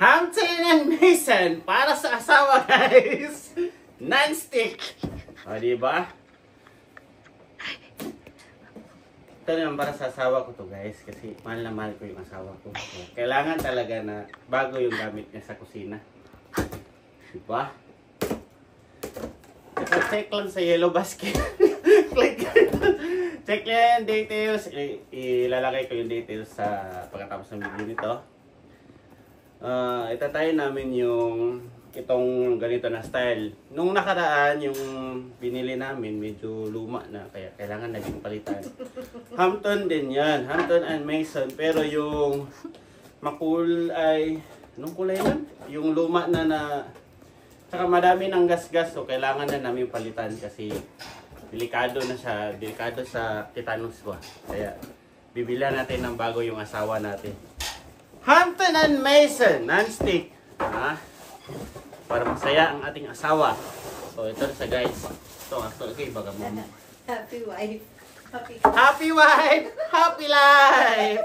Hampton and Mason para sa asawa, guys. Non-stick. O, diba? Ito naman para sa asawa ko to, guys. Kasi mahal na mahal ko yung asawa ko. So, kailangan talaga na bago yung gamit niya sa kusina. Diba? Ito, check lang sa yellow basket. Click. Check yan, details. Ilalagay ko yung details sa pagkatapos ng video nito. Itatayo namin yung itong ganito na style. Nung nakaraan, yung binili namin medyo luma na, kaya kailangan naging palitan. Hampton din yan, Hampton and Mason. Pero yung makul ay, anong kulay yan? Yung luma na saka madami ng gas-gas, so kailangan na namin palitan kasi delikado na siya, delikado sa tetanus ko. Kaya bibilihan natin ng bago yung asawa natin. Hampton and Mason, non-stick. Para masaya ang ating asawa. So, ito na sa guys. Ito, okay, baga mo. Happy wife. Happy wife! Happy life!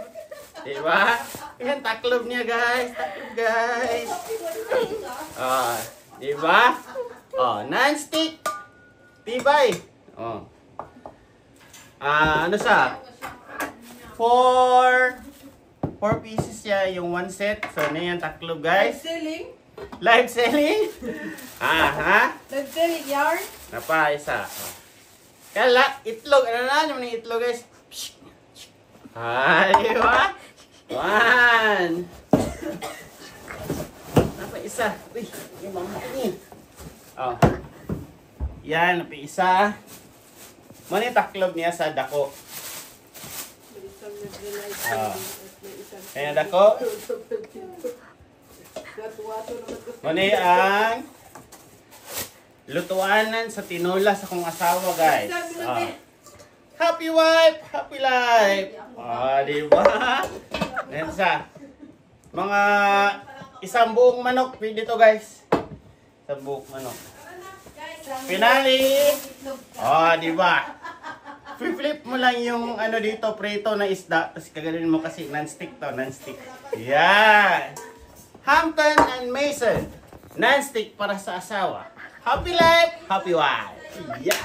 Diba? Yan, taklob niya guys. Taklob guys. Diba? Non-stick. Tibay. Ano sa? 4 pieces siya yung one set. So, ano yan, taklob guys. Live selling? Live selling? Live selling yarn? Napa, isa. Kala, itlog. Ano na yung itlog guys? Diba? 1. Napa, isa. Uy, yung mga ini. Yan, napa, isa. Muna yung taklob niya sa dako. Kaya dako. Muna ang lutuanan sa tinola sa kong asawa, guys. Happy wife, happy life. Diba? Yan sa mga isang buong manok. Pwede to, guys. Isang buong manok. Pinali. Diba? Flip mo lang yung ano dito, preto na isda. Tapos kagaling mo kasi non-stick to, non-stick. Yan. Hampton and Mason. Non-stick para sa asawa. Happy life, happy wife. Yeah.